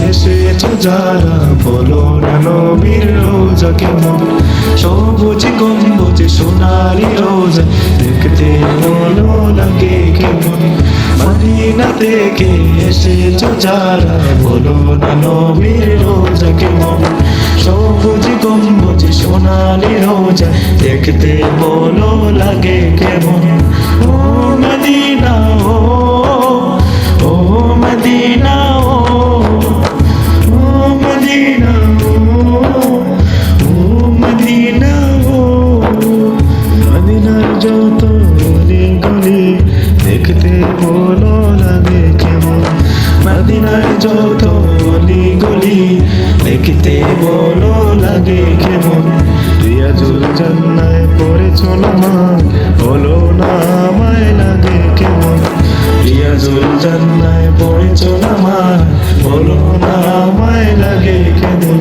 এসেছো যারা বলো না নবীর রোজা কেমন। সবুজ গম্বুজ সোনালি রোজা দেখতে ভালো লাগে কেমন। মদিনা থেকে এসেছো যারা বলো না নবীর রোজা কেমন। সবুজ গম্বুজ সোনালি রোজা দেখতে ভালো লাগে কেমন। ও Medina oh Medina oh Medina oh Medina মদিনার যত গলি গলি দেখতে ভালো লাগে কেমন। মদিনার যত গলি গলি দেখতে ভালো লাগে কেমন। রিয়াজুল জান্নায় পড়েছো নামাজ বলো না আমায় লাগে কেমন। রিয়াজুল জান্নায় পড়েছো নামাজ বলো না আমায় লাগে কেমন।